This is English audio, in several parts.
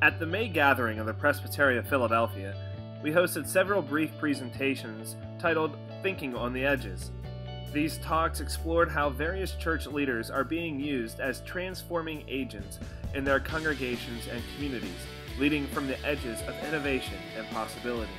At the May gathering of the Presbytery of Philadelphia, we hosted several brief presentations titled Thinking on the Edges. These talks explored how various church leaders are being used as transforming agents in their congregations and communities, leading from the edges of innovation and possibility.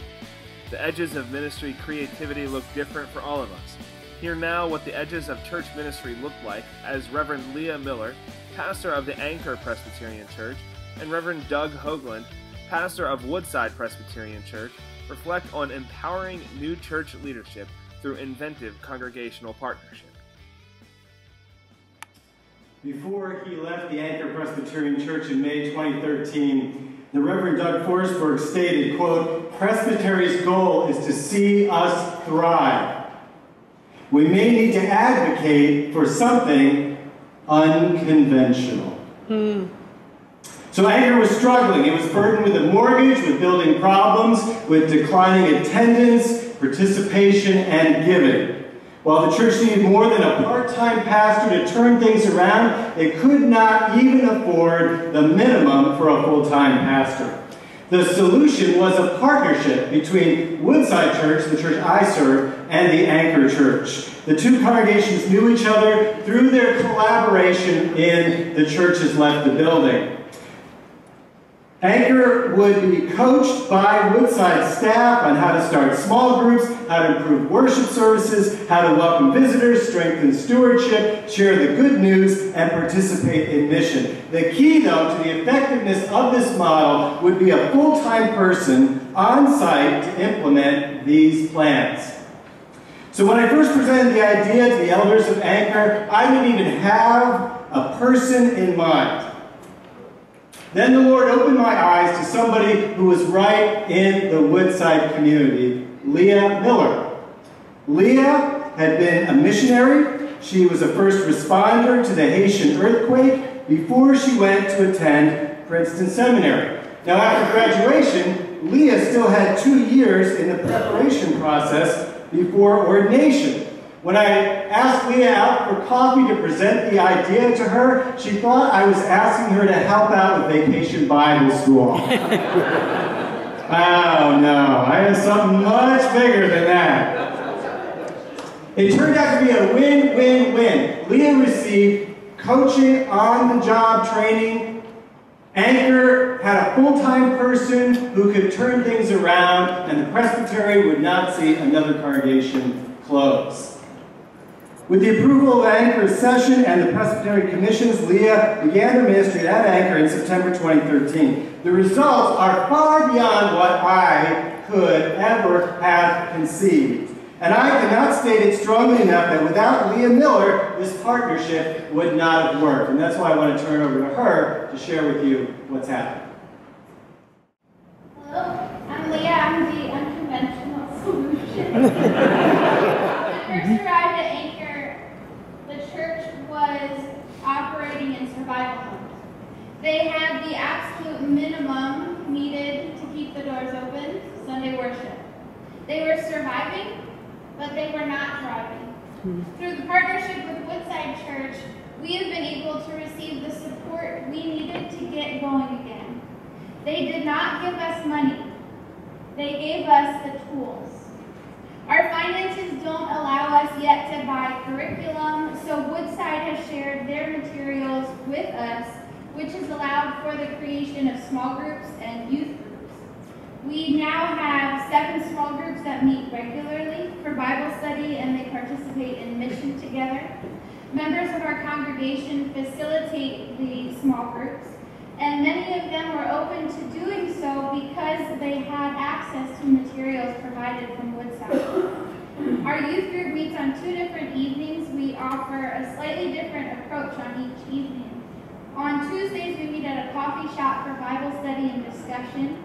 The edges of ministry creativity look different for all of us. Hear now what the edges of church ministry look like as Reverend Leah Miller, pastor of the Anchor Presbyterian Church, and Reverend Doug Hoglund, pastor of Woodside Presbyterian Church, reflect on empowering new church leadership through inventive congregational partnership. Before he left the Anchor Presbyterian Church in May 2013, the Reverend Doug Forsberg stated, quote, "Presbytery's goal is to see us thrive. We may need to advocate for something unconventional." So Anchor was struggling. It was burdened with a mortgage, with building problems, with declining attendance, participation, and giving. While the church needed more than a part-time pastor to turn things around, it could not even afford the minimum for a full-time pastor. The solution was a partnership between Woodside Church, the church I serve, and the Anchor Church. The two congregations knew each other through their collaboration in the churches left the building. Anchor would be coached by Woodside staff on how to start small groups, how to improve worship services, how to welcome visitors, strengthen stewardship, share the good news, and participate in mission. The key, though, to the effectiveness of this model would be a full-time person on site to implement these plans. So when I first presented the idea to the elders of Anchor, I didn't even have a person in mind. Then the Lord opened my eyes to somebody who was right in the Woodside community, Leah Miller. Leah had been a missionary. She was a first responder to the Haitian earthquake before she went to attend Princeton Seminary. Now, after graduation, Leah still had 2 years in the preparation process before ordination. When I asked Leah out for coffee to present the idea to her, she thought I was asking her to help out with Vacation Bible School. Oh no, I had something much bigger than that. It turned out to be a win-win-win. Leah received coaching, on-the-job training. Anchor had a full-time person who could turn things around, and the presbytery would not see another congregation close. With the approval of Anchor's session and the Presbytery commissions, Leah began her ministry at Anchor in September 2013. The results are far beyond what I could ever have conceived. And I cannot state it strongly enough that without Leah Miller, this partnership would not have worked. And that's why I want to turn over to her to share with you what's happening. Hello, I'm Leah. I'm the unconventional solution. When I first arrived at Anchor, the church was operating in survival mode. They had the absolute minimum needed to keep the doors open, Sunday worship. They were surviving, but they were not thriving. Through the partnership with Woodside Church, we have been able to receive the support we needed to get going again. They did not give us money. They gave us the tools. Our finances don't allow us yet to buy curriculum, so Woodside has shared their materials with us, which has allowed for the creation of small groups and youth groups. We now have 7 small groups that meet regularly for Bible study, and they participate in mission together. Members of our congregation facilitate the small groups, and many of them were open to doing so because they had access to materials provided from Woodside. Our youth group meets on 2 different evenings. We offer a slightly different approach on each evening. On Tuesdays, we meet at a coffee shop for Bible study and discussion.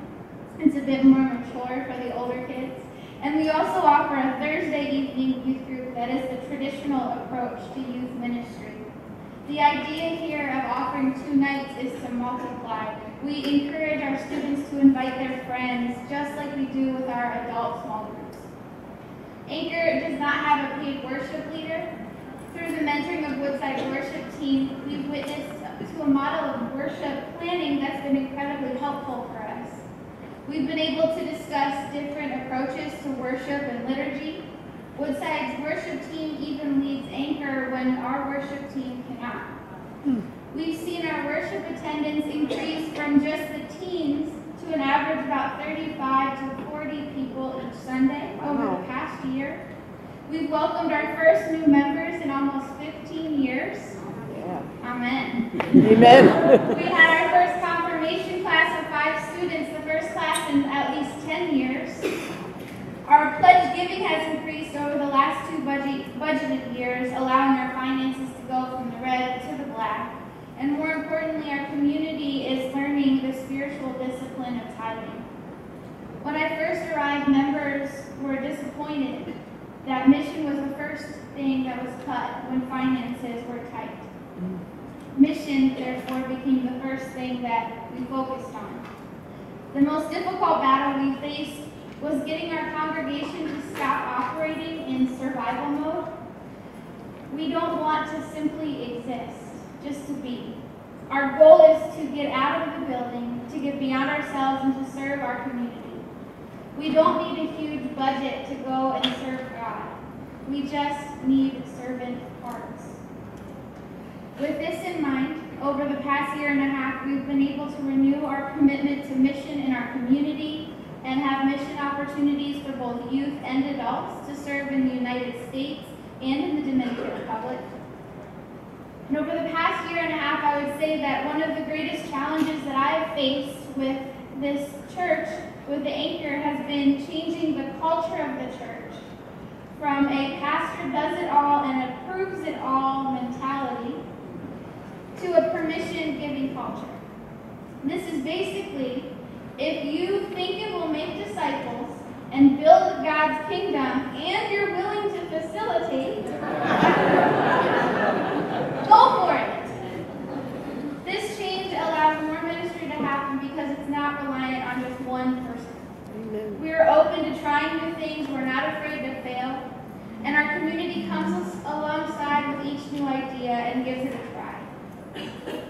It's a bit more mature for the older kids. And we also offer a Thursday evening youth group that is the traditional approach to youth ministry. The idea here of offering 2 nights is to multiply. We encourage our students to invite their friends, just like we do with our adult small groups. Anchor does not have a paid worship leader. Through the mentoring of Woodside's worship team, we've witnessed to a model of worship planning that's been incredibly helpful for us. We've been able to discuss different approaches to worship and liturgy. Woodside's worship team even leads anchor when our worship team cannot. We've seen our worship attendance increase from just the teens to an average of about 35 to 40 people each Sunday over the past year. We've welcomed our first new members in almost 15 years. Yeah. Amen. Amen. We had our first confirmation class of 5 students, the first class in at least 10 years. Our pledge giving has increased over the last 2 budgeted years, allowing our finances to go from the red to the black. And more importantly, our community is learning the spiritual discipline of tithing. When I first arrived, members were disappointed that mission was the first thing that was cut when finances were tight. Mission, therefore, became the first thing that we focused on. The most difficult battle we faced was getting our congregation to stop operating in survival mode. We don't want to simply exist, just to be. Our goal is to get out of the building, to get beyond ourselves, and to serve our community. We don't need a huge budget to go and serve God. We just need servant hearts. With this in mind, over the past year and a half, we've been able to renew our commitment to mission in our community and have mission opportunities for both youth and adults to serve in the United States and in the Dominican Republic. And over the past year and a half, I would say that one of the greatest challenges that I have faced with this church, with the Anchor, has been changing the culture of the church from a pastor does it all and approves it all mentality to a permission-giving culture. This is basically, if you think it will make disciples and build God's kingdom and you're willing to facilitate, go for it. This change allows more ministry to happen because it's not reliant on just one person. Amen. We're open to trying new things. We're not afraid to fail. And our community comes alongside with each new idea and gives it a try.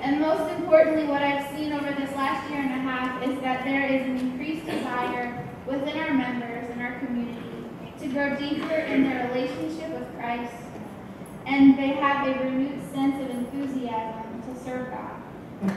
And most importantly, what I've seen over this last year and a half is that there is an increased desire within our members and our community to grow deeper in their relationship with Christ, and they have a renewed sense of enthusiasm to serve God.